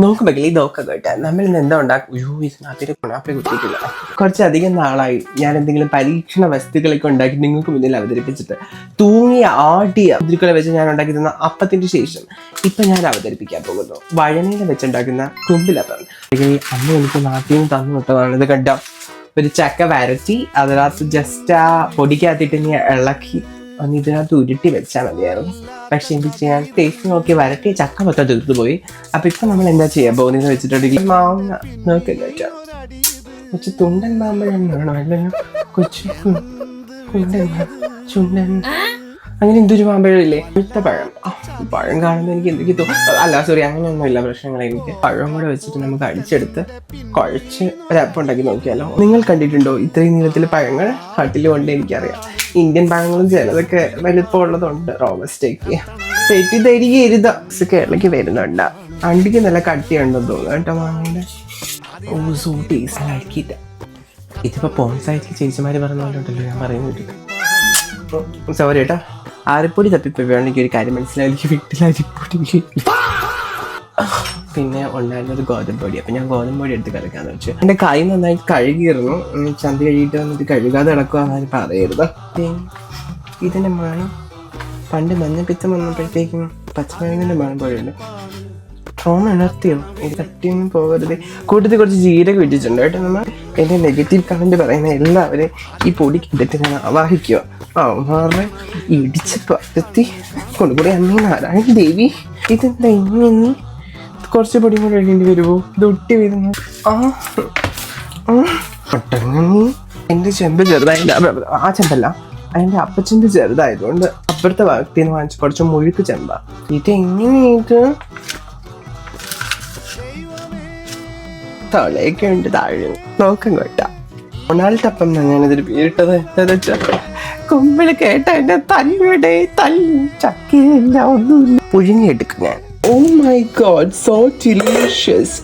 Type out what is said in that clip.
നോക്കുമ്പോഴേ ഇതൊക്കെ കേട്ടാ നമ്മൾ ഇന്ന് എന്താ ഉണ്ടാക്കും. ഇതിനകത്തൊരു കുണാപ്പെ കുത്തിയിട്ടില്ല. കുറച്ചധികം നാളായി ഞാൻ എന്തെങ്കിലും പരീക്ഷണ വസ്തുക്കളൊക്കെ ഉണ്ടാക്കി നിങ്ങൾക്ക് മുന്നിൽ അവതരിപ്പിച്ചിട്ട്. തൂങ്ങിയ ആടിയ മുദ്രക്കളെ വെച്ച് ഞാൻ ഉണ്ടാക്കി തന്ന അപ്പത്തിന് ശേഷം ഇപ്പൊ ഞാൻ അവതരിപ്പിക്കാൻ പോകുന്നു വഴനയില വെച്ചുണ്ടാക്കുന്ന കുമ്പിലപ്പം. അമ്മ എനിക്ക് നാട്ടിൽ നിന്ന് തന്നു വിട്ടതാണ്. ഇത് കണ്ട ഒരു ചക്ക വരട്ടി അതിനകത്ത് ജസ്റ്റ് ആ പൊടിക്കകത്തിട്ട് ഇനി ഇളക്കി ഒന്ന് ഇതിനകത്ത് ഉരുട്ടി വെച്ചാൽ മതിയായിരുന്നു. പക്ഷെ എന്ത് ചെയ്യാൻ, ടേസ്റ്റ് നോക്കി വരട്ടിയ ചക്ക മൊത്തം തീർന്നു പോയി. അപ്പൊ ഇപ്പൊ നമ്മൾ എന്താ ചെയ്യാൻ പോകുന്നത് വെച്ചിട്ടുണ്ടെങ്കിൽ മാങ്ങ നോക്കില്ല കൊച്ചു തുണ്ടൻ മാമ്പഴം അല്ലെങ്കിൽ കൊച്ചു ചുണ്ടൻ അങ്ങനെ എന്തൊരു മാമ്പഴം ഇല്ലേ, ഇത്ത പഴം. പഴം കാണുമ്പോൾ എനിക്ക് എന്തൊക്കെ അല്ല സോറി അങ്ങനെയൊന്നുമില്ല പ്രശ്നങ്ങൾ. എനിക്ക് പഴം കൂടെ വെച്ചിട്ട് നമുക്ക് അടിച്ചെടുത്ത് കുഴച്ച് ഒരപ്പം ഉണ്ടാക്കി നോക്കിയാലോ. നിങ്ങൾ കണ്ടിട്ടുണ്ടോ ഇത്രയും നീളത്തിൽ പഴങ്ങൾ നാട്ടിലും ഉണ്ട്? എനിക്കറിയാം ഇന്ത്യൻ പഴങ്ങളും ചിലതൊക്കെ വലിപ്പമുള്ളതുണ്ട്. റോബസ്റ്റേക്ക് തെറ്റിദ്ധരികരുത് കേരളക്ക് വരുന്നുണ്ട്. അണ്ടിക്ക് നല്ല കട്ടിയുണ്ടെന്ന് തോന്നുന്നു കേട്ടോ മാങ്ങയുടെ. സോ ടേസ്റ്റ് ആക്കിയിട്ട് ഇതിപ്പോ പോൺസൈറ്റിൽ ചേച്ചിമാര് പറഞ്ഞുകൊണ്ടുണ്ടല്ലോ ഞാൻ പറയുന്നത്. സോറി കേട്ടോ, അരിപ്പൊടി തപ്പിപ്പോയി എനിക്ക് ഒരു കാര്യം മനസ്സിലായി. എനിക്ക് വീട്ടിൽ അരിപ്പൊടി പിന്നെ ഉണ്ടായിരുന്നത് ഗോതമ്പൊടി. അപ്പം ഞാൻ ഗോതമ്പൊടി എടുത്ത് കലക്കാന്ന് വെച്ചു. എൻ്റെ കൈ നന്നായി കഴുകിയിരുന്നു. ചന്തി കഴുകിയിട്ട് വന്നിട്ട് കഴുകാതെ കിടക്കുവാന്ന് പറയരുത്. ഇതിൻ്റെ മണം പണ്ട് മഞ്ഞപ്പിത്തം വന്നപ്പോഴത്തേക്കും പച്ചമരുന്നിൻ്റെ മണം പോലെയുണ്ട്. ട്രോമ ഉണർത്തിയോ? ഇത് തട്ടിയൊന്നും പോകരുത്. കൂട്ടത്തിൽ കുറച്ച് ജീരകം ഇട്ടിട്ടുണ്ട് കേട്ടോ. നമ്മൾ എൻ്റെ നെഗറ്റീവ് കമൻറ്റ് പറയുന്ന എല്ലാവരും ഈ പൊടി കിട്ടിട്ട് ഞാൻ ആവാഹിക്കുക. അവന്മാരുടെ ഇടിച്ചപ്പോൾ അതെത്തി കൊണ്ടുകൂടി അമ്മീ നാരായണ ദേവി ഇതെന്താ ഇങ്ങനെ കുറച്ച് പൊടിയും കൂടെ ഇടേണ്ടി വരുമോ? ഇത് ഒട്ടി വരുന്നു. എൻ്റെ ചെമ്പ് ചെറുതായില്ല, ആ ചെമ്പല്ല അതിൻ്റെ അപ്പച്ചെമ്പ് ചെറുതായതുകൊണ്ട് അപ്പുറത്തെ ഭാഗത്തിൽ നിന്ന് വാങ്ങിച്ച് കുറച്ച് മുഴുക്ക് ചെമ്പ. ഇതെങ്ങനെ ഇത് തളയൊക്കെ ഉണ്ട് താഴെ നോക്കം കേട്ട ഒണാൾട്ടപ്പം ഞാനിതൊരു പേരിട്ടത് എന്താ വെച്ചാൽ കുമ്പിള് കേട്ട എന്റെ തല്ലുടെ തല്ലും ചക്കയില്ല ഒന്നുമില്ല പുഴുങ്ങിയെടുക്കും ഞാൻ. Oh my god, so delicious.